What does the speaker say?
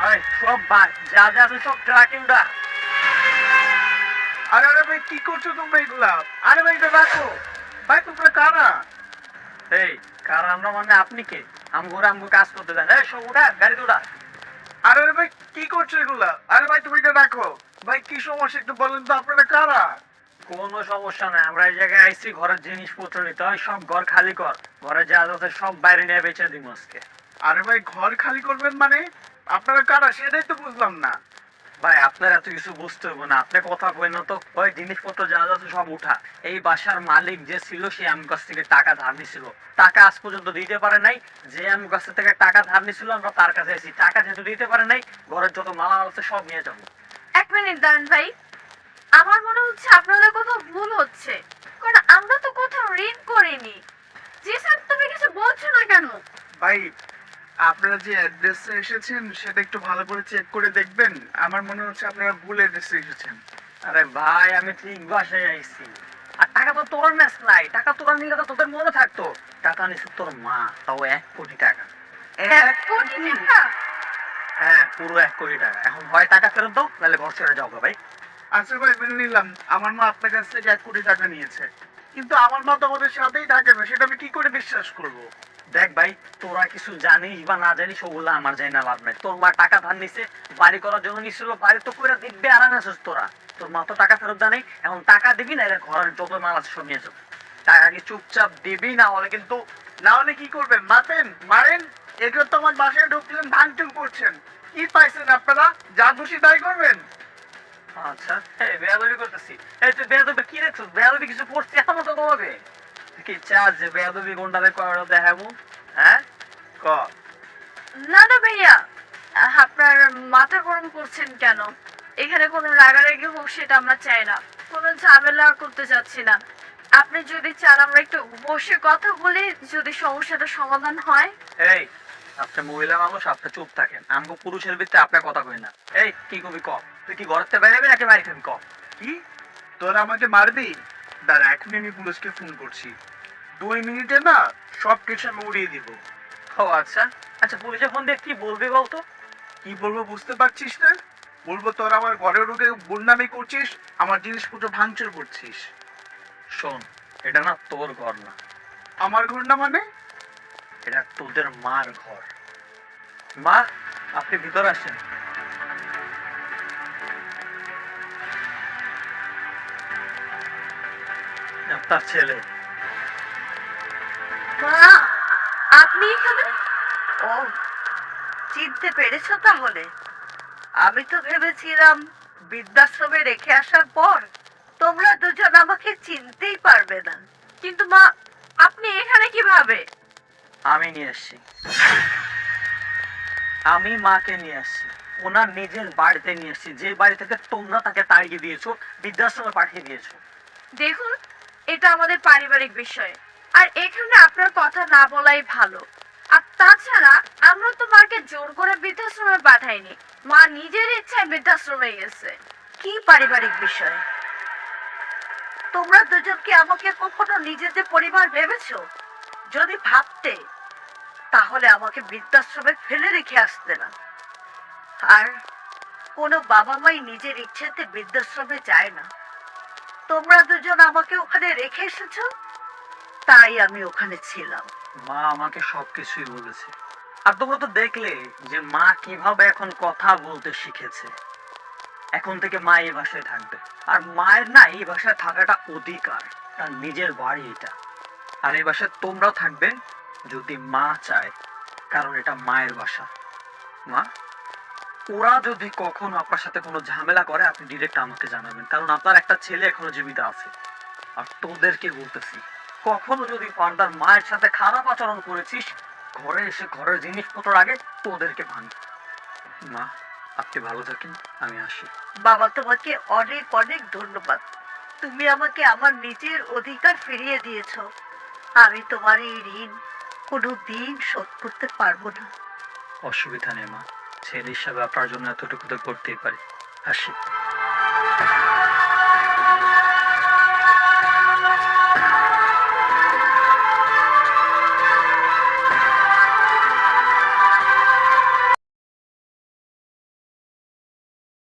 আরে সব ভাই যা যা আছে সব ট্র্যাকিং দা। আরে আরে ভাই কি করছো তোমরা এগুলা? আরে ভাই এটা রাখো। ভাই তোমরা কারা? এই কারণ আমরা মানে আপনি কে? আমগো কাজ করতে দেন। এই সব উঠা গাড়িতে উঠা। আরে আরে ভাই কি করছো এগুলা? আরে ভাই তুমি এটা রাখো। ভাই কি সমস্যা একটু বলেন তো, আপনারা কারা? কোনো সমস্যা নাই, আমরা এই জায়গায় আইছি ঘরের জিনিসপত্র নিতে হয়, সব ঘর খালি কর, ঘরে যা আছে সব বাইরে নিয়ে বেচে দিব আজকে। আরে ভাই ঘর খালি করবেন মানে? আপনারা কারা সেটাই তো বুঝলাম না। ভাই আপনার এত কিছু বুঝতে হবে না, আপনি কথা কই না তো। ওই জিনিসপত্র যা আছে সব উঠা। এই বাসার মালিক যে ছিল সে আমার কাছ থেকে টাকা ধার নিছিল, টাকা আজ পর্যন্ত দিতে পারে নাই। যে আমার কাছ থেকে টাকা ধার নিছিল আমরা তার কাছে এসেছি, টাকা যেহেতু দিতে পারে নাই ঘরের যত মাল আছে সব নিয়ে যাবো। এক মিনিট দাঁড়ান ভাই, আমার মনে হচ্ছে আপনাদের কোথাও ভুল হচ্ছে, কারণ আমরা তো কোথাও ঋণ করিনি। জি স্যার, তুমি কিছু বলছো না কেন? ভাই আপনারা যে অ্যাড্রেসে এসেছেন সেটা একটু ভালো করে চেক করে দেখবেন। আমার মনে হচ্ছে আপনারা ভুল অ্যাড্রেসে এসেছেন। আরে ভাই আমি ঠিক বাসায় আইছি, আর টাকা তো তোর নেস নাই, টাকা তোরা নিলে তো তোদের মনে থাকতো। টাকা নিছে তোর মা, তাও 1 কোটি টাকা। 1 কোটি টাকা? হ্যাঁ পুরো 1 কোটি টাকা। এখন হয় টাকা ফেরত দাও নাহলে ঘর ছেড়ে যাও গো ভাই। আচ্ছা ভাই মেনে নিলাম আমার মা আপনার কাছ থেকে 1 কোটি টাকা নিয়েছে, কিন্তু আমার মা তো আমাদের সাথেই থাকে না, সেটা আমি কি করে বিশ্বাস করব? দেখ ভাই, তোরা কিছু জানিস বা না জানিস ওগুলো আমার জানি না লাভ নাই। তোর মা টাকা ধার নিছে, বাড়ি করার জন্য নিছিল, বাড়ি তো করে দিবে আরাম আছিস তোরা। তোর মা তো টাকা ফেরত দেয় নাই, এখন টাকা দিবি না ঘরের যত মাল আছে সব নিয়ে যাও। টাকা কি চুপচাপ দিবি, না হলে কিন্তু। না হলে কি করবেন? মাতেন, মারেন? এগুলো তো আমার বাসায় ঢুকলেন ভাঙচুর করছেন। কি পাইছেন আপনারা? যা খুশি তাই করবেন? আচ্ছা এই বেয়াদবি করতেছি। এই তুই বেয়াদবি কি দেখছিস? বেয়াদবি কিছু করছিস এখন তো তোমাকে? তুই কি চাস যে বেয়াদবি কোনটাতে কয়টা দেখাবো? হ্যাঁ ক। না না ভাইয়া, আপনার মাথা গরম করছেন কেন? এখানে কোনো রাগারাগি হোক সেটা আমরা চাই না, কোনো ঝামেলা করতে চাচ্ছি না। আপনি যদি চান আমরা একটু বসে কথা বলে যদি সমস্যাটা সমাধান হয়। এই আপনি মহিলা মানুষ, আপনি চুপ থাকেন। আমগো পুরুষের ভিতরে আপনার কথা কই না। এই কি কবি ক, তুই কি ঘর থেকে বেরোবি নাকি বাড়ি খাবি ক? কি? তোরা আমাকে মারবি? দাঁড়া এখনই আমি পুলিশকে ফোন করছি। 2 মিনিটে না সব কিছু আমি উড়িয়ে দিব। ও আচ্ছা আচ্ছা, পুলিশে ফোন দিয়ে কি বলবি বলতো? কি বলবো বুঝতে পারছিস না? বলবো তোরা আমার ঘরে ঢুকে গুন্ডামি করছিস, আমার জিনিসপত্র ভাঙচুর করছিস। শোন, এটা না তোর ঘর না, আমার ঘর না মানে? এটা তোদের মার ঘর। মা, আপনি ভিতরে আসেন। আপনার ছেলে। মা, আপনি এখানে? ও, চিনতে পেরেছো তাহলে? আমি তো ভেবেছিলাম বৃদ্ধাশ্রমে রেখে আসার পর তোমরা দুজন আমাকে চিনতেই পারবে না। কিন্তু মা, আপনি এখানে কিভাবে? আমি নিয়ে আসছি, আমি মাকে নিয়ে আসছি ওনার নিজের বাড়িতে নিয়ে আসছি, যে বাড়ি থেকে তোমরা তাকে তাড়িয়ে দিয়েছো, বৃদ্ধাশ্রমে পাঠিয়ে দিয়েছো। দেখুন, এটা আমাদের পারিবারিক বিষয়, আর এখানে আপনার কথা না বলাই ভালো। আর তাছাড়া আমরা তো মাকে জোর করে বৃদ্ধাশ্রমে পাঠাইনি, মা নিজের ইচ্ছায় বৃদ্ধাশ্রমে গেছে। কি পারিবারিক বিষয়? তোমরা দুজন কি আমাকে কখনো নিজেদের পরিবার ভেবেছো? যদি ভাবতে তাহলে আমাকে বৃদ্ধাশ্রমে ফেলে রেখে আসতে না। আর কোনো বাবা মাই নিজের ইচ্ছেতে বৃদ্ধাশ্রমে যায় না। তোমরা দুজন আমাকে ওখানে রেখে এসেছো, তাই আমি ওখানে ছিলাম। মা আমাকে সবকিছুই বলেছে, আর তোমরা তো দেখলে যে মা কিভাবে এখন কথা বলতে শিখেছে। এখন থেকে মা এই বাসায় থাকবে, আর মায়ের না এই বাসায় থাকাটা অধিকার, তার নিজের বাড়ি এটা। আর এই বাসায় তোমরাও থাকবেন যদি মা চায়, কারণ এটা মায়ের বাসা। মা, ওরা যদি কখনো আপনার সাথে কোনো ঝামেলা করে আপনি ডিরেক্ট আমাকে জানাবেন, কারণ আপনার একটা ছেলে এখনো জীবিত আছে। আর তোদেরকে বলতেছি, কখনো যদি ফার্দার মায়ের সাথে খারাপ আচরণ করেছিস, ঘরে এসে ঘরের জিনিসপত্র আগে তোদেরকে ভাঙ। মা, আপনি ভালো থাকেন, আমি আসি। বাবা, তোমাকে অনেক অনেক ধন্যবাদ। তুমি আমাকে আমার নিজের অধিকার ফিরিয়ে দিয়েছো। আমি তোমার এই ঋণ কোনো দিন শোধ করতে পারবো না। অসুবিধা নেই মা, ছেলে হিসাবে আপনার জন্য এতটুকু তো করতেই পারি। আসি।